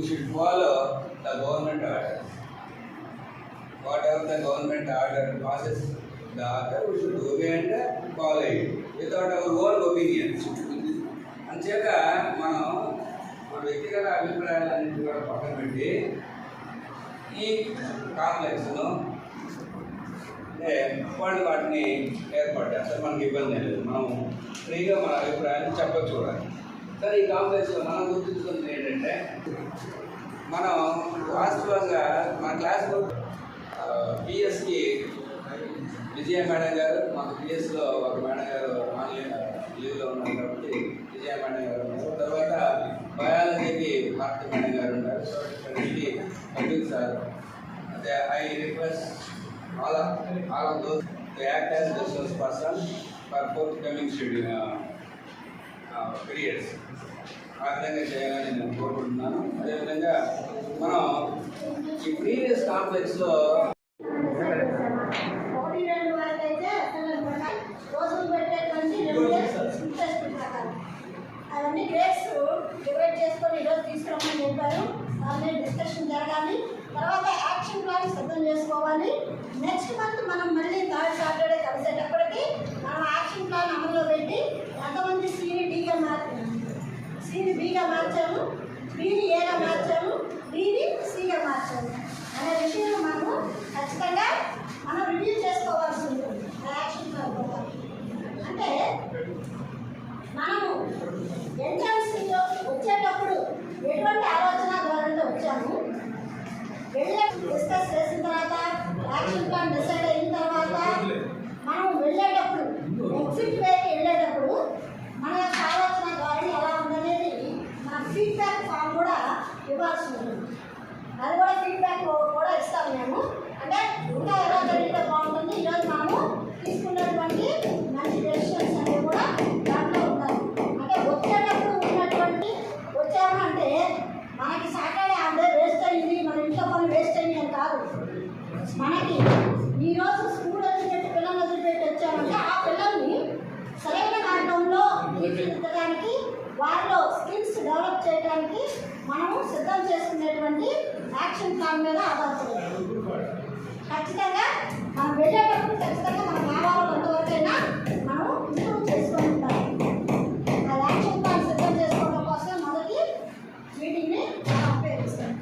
should follow the government order. Whatever the government order passes, the order we should obey and follow it without our own opinions. అంచేత మనం మన వ్యక్తిగత అభిప్రాయాలన్నింటి కూడా పక్కన పెట్టి ఈ కాంప్లెక్స్ను వాళ్ళు వాటిని ఏర్పాటు చేస్తారు. మనకి ఇబ్బంది లేదు, మనం ఫ్రీగా మన అభిప్రాయాన్ని చెప్పచ్చు కూడా. కానీ ఈ కాంప్లెక్స్లో మనం గుర్తుంచుకున్నది ఏంటంటే, మనం వాస్తవంగా మన క్లాస్లో పిఎస్కి విజయ మేడం గారు, మాకు పిఎస్లో ఒక మేడం గారు ఆన్లైన్ లీవ్లో ఉన్నారు కాబట్టి విజయ మేడం గారు ఉన్నారు. తర్వాత బయాలజీకి భారతి మేడం గారు ఉన్నారు. సోషల్కి అబ్దుల్ సార్. అదే I request all of those to act as the source person for forthcoming periods. ఆ విధంగా చేయాలని నేను కోరుకుంటున్నాను. అదేవిధంగా మనం ఈ ప్రీవియస్ కాంప్లెక్స్లో అవన్నీ గ్రేడ్స్ డివైడ్ చేసుకొని ఈరోజు తీసుకురామని చెప్పారు. దాని డిస్కషన్ జరగాలి. తర్వాత యాక్షన్ ప్లాన్ సిద్ధం చేసుకోవాలి. నెక్స్ట్ మంత్ మనం మళ్ళీ థర్డ్ సాటర్డే కలిసేటప్పటికి మనం యాక్షన్ ప్లాన్ అమల్లో పెట్టి ఎంతమంది సీని బిగా మార్చాము, బిని ఏగా మార్చాము, బిని సిగా మార్చాము అనే విషయం మనము ఖచ్చితంగా మనం రివ్యూ చేసుకోవాల్సి ఉంటుంది. యాక్షన్ ప్లాన్ అంటే మనము ఎంట్రన్స్లో వచ్చేటప్పుడు ఎటువంటి ఆలోచన ధోరణితో వచ్చాము, డిస్కస్ చేసిన తర్వాత యాక్షన్ ప్లాన్ డిసైడ్ అయిన తర్వాత మనం వెళ్ళేటప్పుడు ఎగ్జిట్ వేకి వెళ్ళేటప్పుడు మన యొక్క ఆలోచన ధోరణి ఎలా ఉందనేది మన ఫీడ్బ్యాక్ ఫామ్ కూడా ఇవ్వాల్సి ఉంటుంది. అది కూడా ఫీడ్బ్యాక్ కూడా ఇస్తాము మేము. అంటే ఇంకా ఎలా జరిగితే బాగుంటుంది, ఈరోజు మనము తీసుకున్నటువంటి మంచి డెసిషన్స్ అనేవి కూడా దాంట్లో ఉంటాయి. అంటే వచ్చేటప్పుడు ఉన్నటువంటి వచ్చాము అంటే మనకి సాటర్డే అంటే వేస్ట్ అయింది, మన ఇంట్లో పని వేస్ట్ అయింది అని కాదు. మనకి ఈరోజు స్కూల్ వదిలిపెట్టి పిల్లల్ని వదిలిపెట్టి వచ్చామంటే ఆ పిల్లల్ని సరైన మార్గంలో తీర్చిదిద్దడానికి, వారిలో స్కిల్స్ డెవలప్ చేయడానికి మనము సిద్ధం చేసుకునేటువంటి యాక్షన్ ప్లాన్ మీద ఆధారపడాలి. ఖచ్చితంగా మనం వెళ్ళేటప్పుడు ఖచ్చితంగా మన భావాలు కొంతవరకైనా మనం ఇంప్రూవ్ చేసుకొని ఉంటాం. ఆ యాక్షన్ ప్లాన్ సిద్ధం చేసుకోవడం కోసం మొదటి మీటింగ్ని మనం ఉపయోగిస్తాం.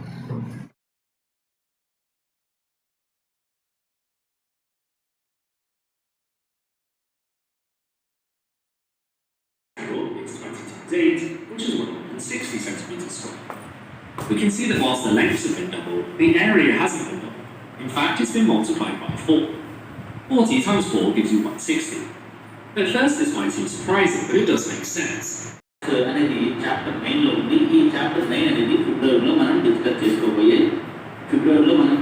Date, which is 160 centimeters tall. We can see that whilst the lengths have been doubled, the area hasn't been doubled. In fact, it's been multiplied by 4. 40 times 4 gives you 160. At first, this might seem surprising, but it does make sense. అనేది chapter 9లో ఉంది. ఈ chapter 9 అనేది ఫిబ్రవరిలో మనం discuss చేసుకోబోయే, ఫిబ్రవరిలో మనం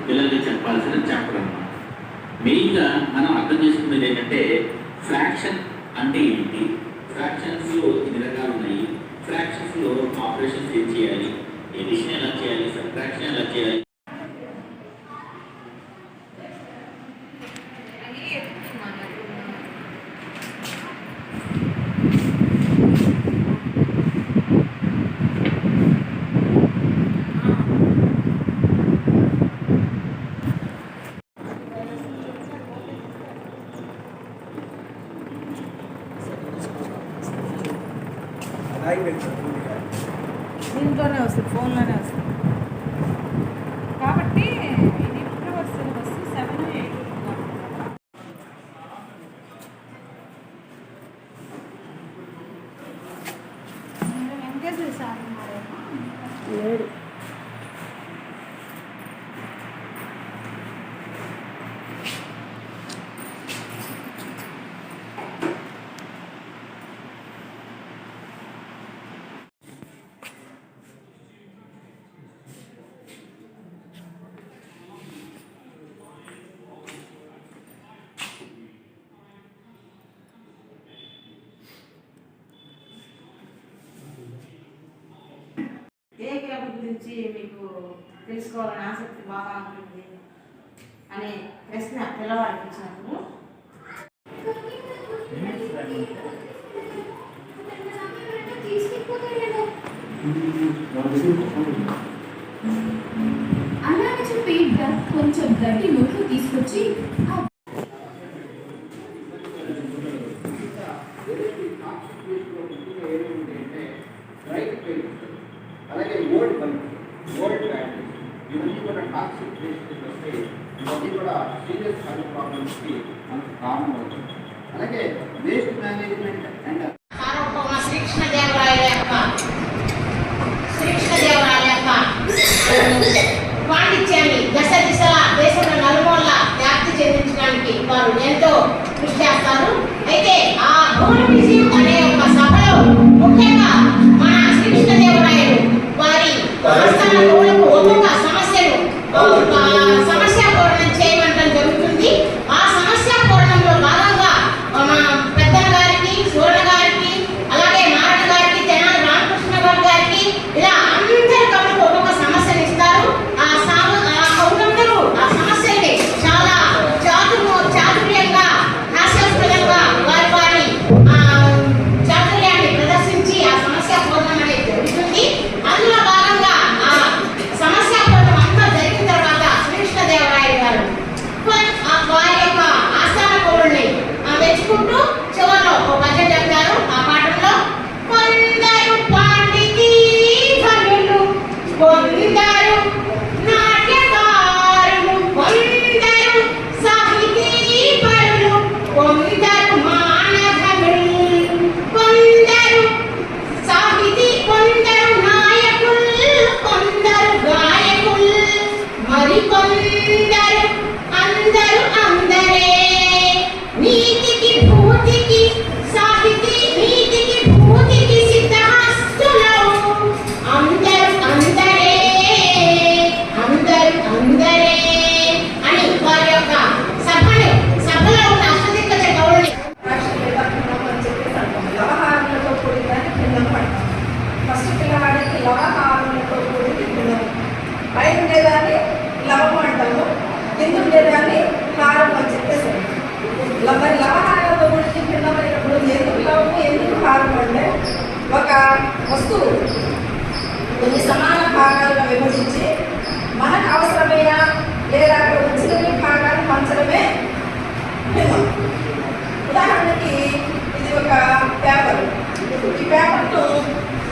పిల్లలకి చెప్పాల్సిన చాప్టర్ అన్నమాట. మెయిన్గా మనం అర్థం చేసుకునేది ఏంటంటే ఫ్రాక్షన్ అంటే ఏంటి, ఫ్రాక్షన్స్లో ఎన్ని రకాలు ఉన్నాయి, ఫ్రాక్షన్స్లో ఆపరేషన్స్ ఏం చేయాలి, ఎడిషన్ ఎలా చేయాలి, సబ్ట్రాక్షన్ ఎలా చేయాలి. దీంట్లోనే వస్తుంది, ఫోన్లోనే వస్తుంది. కాబట్టి ఇది ఫిబ్రవరి సిలబస్ 7, 8 వెంకటేశ్వర సార్ లేడు. ఏ క్లబ్ గురించి మీకు తెలుసుకోవాలని ఆసక్తి బాగా ఉంటుంది అనే ప్రశ్న పిల్లవాడికి ఇచ్చినప్పుడు అలాగే చెప్పి కొంచెం గడ్డి నోట్లో తీసుకొచ్చి అలాగే ఓల్డ్ ఫ్యామిలీ ఇవన్నీ కూడా టాక్సిక్ వేస్ట్ వస్తే ఇవన్నీ కూడా సీరియస్ హెల్త్ ప్రాబ్లమ్స్కి మనకు కారణం అవుతుంది. అలాగే వేస్ట్ మేనేజ్మెంట్ అండ్ సార్వభౌమ శ్రీకృష్ణదేవరాయల యొక్క పాండిత్యాన్ని దశ దిశలా దేశంలో నలుమూల వ్యాప్తి చెందించడానికి వారు ఎంతో కృషి చేస్తారు. అయితే ఆ భువన విజయం అనే ఒక సభలో ముఖ్యంగా మన శ్రీకృష్ణదేవరాయలు వారి ఆస్థాన కవులకు ఒక్కొక్క సమస్యను సమస్య పూరణం చేయడం జరుగుతుంది. ఆ సమస్య పూరణంలో భాగంగా మన పెద్దల గారికి, సూరణ గారికి, అలాగే నారాయణ గారికి, తెనాలి రామకృష్ణ గారికి ఇలా అందరి కవులకు ఒక్కొక్క సమస్యను ఇస్తారు. ఆ కవులందరూ ఆ సమస్యల్ని చాలా చాతుర్యంగా, హాస్యాస్పదంగా వారి చాతుర్యాన్ని ప్రదర్శించి ఆ సమస్య పూర్ణం అనేది జరుగుతుంది. అందులో భాగంగా ఆ సమస్య పూర్ణం అంతా జరిగిన తర్వాత శ్రీకృష్ణదేవరాయలు గారు వారి యొక్క ఆస్థాన కవుల్ని మెచ్చుకుంటూ చివరిలో ఒక పద్యం చెప్తారు. ఆ పాఠంలో కొందరు పాండితీ ధనులు, కొందరు నాట్యకారులు, కొందరు సాహితీ పరులు, కొందరు మానధనులు, కొందరు సాహితీ, కొందరు నాయకులు, కొందరు గాయకులు, మరి కొందరు అందరూ అందరే. నీతికి భూతికి సాహితీ, నీతికి భూతికి సిద్ధహస్తులు, అందరూ అందరే, అందరూ అందరే అని వారి యొక్క సభలో ఉన్న అష్టదిగ్గజ కవుల్ని వ్యవహారాలతో కూడిన భిన్నం పడతాం. ఫస్ట్ పిల్లవాడికి వ్యవహారాలతో కూడిన భిన్నం, పైన ఉండేదాన్ని లవం అంటాము, కింద ఉండేదాన్ని హారం అని చెప్పేసి. మరి వ్యవహారాలతో కూడిన భిన్నం అయినప్పుడు ఎందుకు లవము, ఎందుకు హారం అంటే ఒక వస్తువు కొన్ని సమాన భాగాలుగా విభజించి మనకు అవసరమైన లేదా అక్కడ వచ్చిన భాగాలు పంచడమే భిన్నం. ఉదాహరణకి ఇది ఒక పేపర్. ఈ పేపర్ను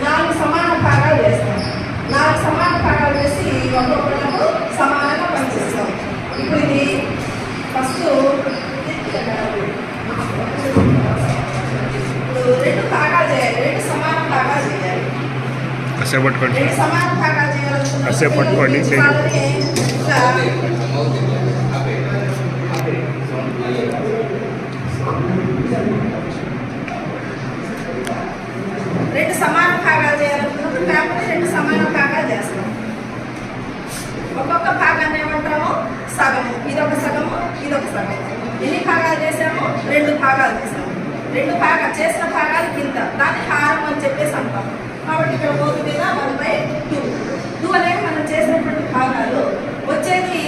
4 సమాన భాగాలు వేస్తాం. 4 సమాన భాగాలు వేసి ఒక్కొక్కలకు సమానంగా పనిచేస్తాం. ఇప్పుడు ఇది ఫస్ట్ 2 భాగాలు చేయాలి, 2 సమాన భాగాలు చేయాలి. 2 సమాన భాగాలు చేయాలి. రెండు సమాన భాగాలు చేయాలనుకున్నప్పుడు పేపర్ 2 సమాన భాగాలు చేస్తాం. ఒక్కొక్క భాగాన్ని ఏమంటాము సగము. ఇదొక సగము, ఇదొక సగము. ఎన్ని భాగాలు చేసాము? 2 భాగాలు చేసాము. 2 భాగాలు చేసిన భాగాలు కింద, దాన్ని హారం అని చెప్పేసి అంటాం. కాబట్టి ఇక్కడ పోతు మీద 1/2. 2 అనేవి మనం చేసినటువంటి భాగాలు వచ్చేది.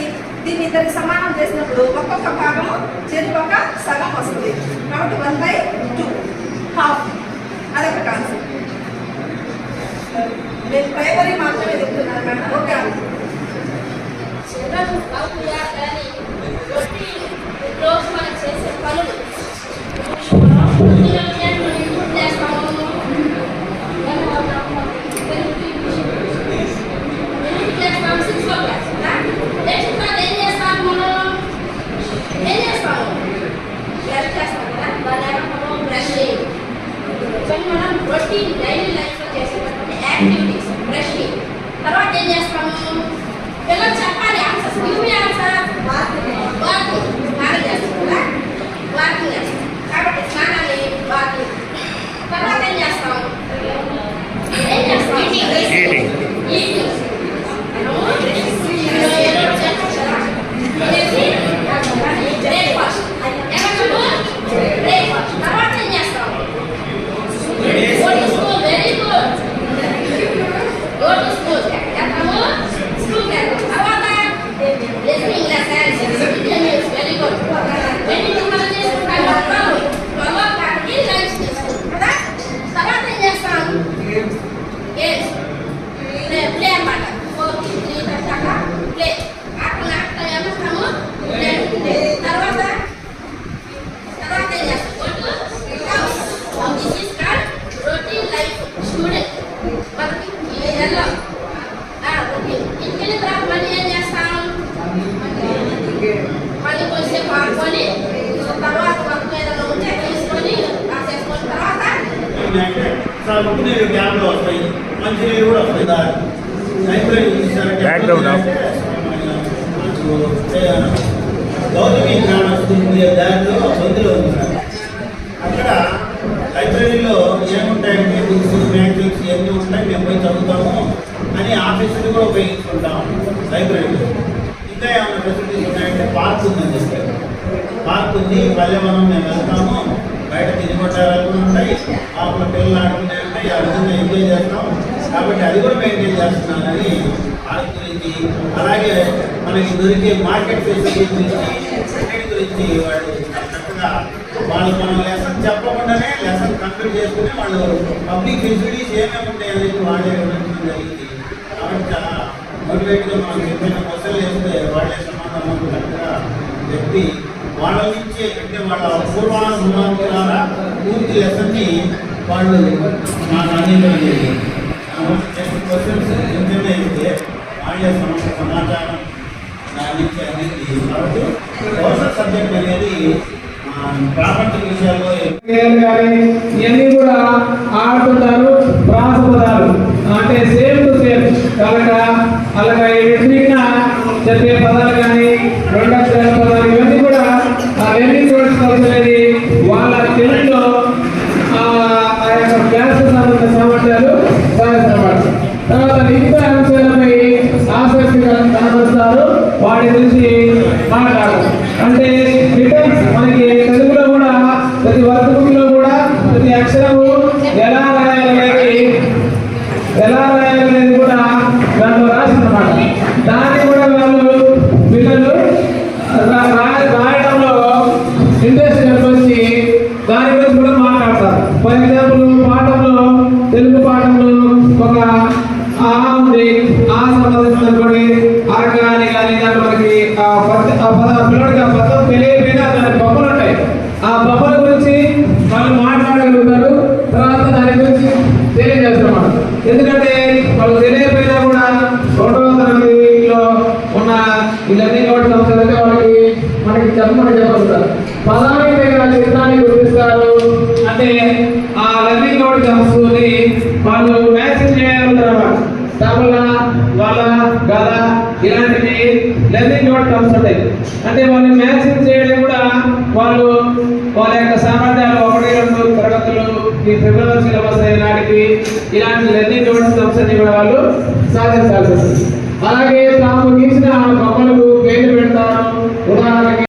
దీన్ని ఇద్దరికి సమానం చేసినప్పుడు ఒక్కొక్క భాగము చేతికి ఒక సగం వస్తుంది. కాబట్టి 1/2, హాఫ్. అదొక కాన్సెప్ట్. నేను ప్రైమరీ మాత్రమే చెప్తున్నాను మేడం. ఓకే. రోజు మనం చేసే పనులు మనం రొటీన్ డైలీ లైఫ్లో చేసేటటువంటి యాక్టివిటీస్, బ్రషింగ్. తర్వాత ఏం చేస్తాము? పిల్లలు చెప్పాలి answers. Give me answer. Walking. స్నానం చేస్తాం కదా, వాకింగ్ చేస్తాం. కాబట్టి స్నానాన్ని వాకింగ్. తర్వాత ఏం చేస్తాం? ఈటింగ్. బ్రేక్ఫాస్ట్. బ్రేక్ఫాస్ట్. తర్వాత ఏం చేస్తాం? Very good. Go to school. School తర్వాత listening lessons. Very good. Very మనం చేసుకుంటాం. లంచ్ తీసుకుంటాం కదా. తర్వాత ఏం చేస్తాం? గేమ్స్. ఇంటికి తర్వాత మళ్ళీ ఏం చేస్తాం? మళ్ళీ కొంచెం ఆడుకొని తర్వాత వర్క్ ఏదైనా ఉంటే తీసుకొని రాసేసుకొని తర్వాత గ్యాప్లో వస్తాయి, మంచి నీళ్ళు కూడా వస్తాయి. లైబ్రరీ గౌతమి గ్రామ దారిలో బంధులో ఉంది సార్. అక్కడ లైబ్రరీలో ఏముంటాయంటే బుక్స్, మ్యాగజైన్స్ ఇవన్నీ ఉంటాయి. మేము పోయి చదువుతాము అని ఆఫీసులు కూడా ఉపయోగించుకుంటాము లైబ్రరీలో. ఇంకా ఏమైనా ఫెసిలిటీస్ ఉన్నాయంటే పార్క్ ఉందని చెప్పారు. పార్క్ ఉంది, పల్లెవనం మేము వెళ్తాము. బయట తిరిగొట్టాలు కూడా ఉంటాయి, లోపల పిల్లలు ఆడుకునే ఉంటాయి. అడుగునే ఎంజాయ్ చేస్తాం. కాబట్టి అది కూడా మెయింటైన్ చేస్తున్నానని పార్క్ గురించి, అలాగే మనకి దొరికే మార్కెట్ ఫెసిలిటీ గురించి, అన్నిటి గురించి వాళ్ళు చక్కగా వాళ్ళు మనం లెసన్ చెప్పకుండానే లెసన్ కంప్లీట్ చేసుకుని వాళ్ళు పబ్లిక్ ఫెసిలిటీస్ ఏమేమి ఉంటాయి అనేది వాళ్ళే వివరించడం జరిగింది. కాబట్టి చాలా మోటివేట్గా మనం చెప్పిన క్వశ్చన్లు వేస్తే వాళ్ళే సమాధానం కరెక్ట్గా చెప్పి వాళ్ళ నుంచి అంటే వాళ్ళ పూర్వానుభవం ద్వారా పూర్తి లెసన్ని వాళ్ళు మాకు అందించడం జరిగింది. క్వశ్చన్స్ ఎంతైనా అయితే వాళ్ళే సమాచారం దాని నుంచి అందింది. కాబట్టి సోషల్ సబ్జెక్ట్ అనేది ప్రాపంచిక విషయాల్లో ఇవన్నీ కూడా ఆడుతుంటారు. ప్రాస పదాలు అంటే సేమ్ టు సేమ్ అలాగా ఎట్లా చెప్పే పదాలు కానీ రెండక్షరాల పదాలు ఇవన్నీ కూడా లెర్నింగ్ వర్డ్స్ అనేది వాళ్ళ తెలుగులో ఆ యొక్క క్లాస్ సంబంధించిన సామర్థ్యాలు సాధిస్తున్నమాట. తర్వాత మిగతా అంశాలపై ఆసక్తి కనబరుస్తారు, వాటి గురించి మాట్లాడారు. అంటే రిటర్న్స్ మనకి తెలుగులో కూడా ప్రతి వర్గంలో కూడా ప్రతి అక్షరము ఎలా రాయాలనేది కూడా దాంట్లో రాసిందన్నమాట. దాన్ని కూడా వాళ్ళు పిల్లలు రాయడంలో ఇంట్రెస్ట్ కనిపించి దాని గురించి కూడా మాట్లాడతారు. ఫర్ ఎగ్జాంపుల్ పాఠంలో తెలుగు పాఠంలో ఒక ఆ ఉంది, ఆ సంబంధించిన అనుకోండి అరగాని కానీ దాంట్లో మనకి పిల్లడికి ఆ పదం తెలియకపోయినా దాని బొమ్మలు ఉంటాయి. ఆ బొమ్మల గురించి వాళ్ళు మాట్లాడగలుగుతారు. తర్వాత దాని గురించి తెలియజేస్తున్నారు. ఎందుకంటే వాళ్ళు తెలియకపోయినా కూడా 2వ తరగతిలో ఉన్న ఈ లెర్నింగ్ నోట్ సంస్థలైతే మనకి చెప్పగలుగుతారు. పదానికి తగిన చిత్రాన్ని గుర్తిస్తారు. అంటే ఆ లెర్నింగ్ నోట్ సంస్థని వాళ్ళు మ్యాచింగ్ చేయగలుగుతారు అన్నమాట. తబల, వల, గల ఇలాంటివి లెర్నింగ్ నోట్ టర్మ్స్ ఉంటాయి. అంటే వాళ్ళు మ్యాచింగ్ చేయడం కూడా వాళ్ళు వాళ్ళ యొక్క సామర్థ్యాలు 1-2 తరగతులు ఈ ఫిబ్రవరి సిలబస్ నాటికి ఇలాంటి లెర్నింగ్ నోట్ టర్మ్స్ అన్ని కూడా వాళ్ళు సాధించాల్సి వస్తుంది. అలాగే తాము గీసిన బొమ్మలకు పేరు పెడతారు. ఉదాహరణకి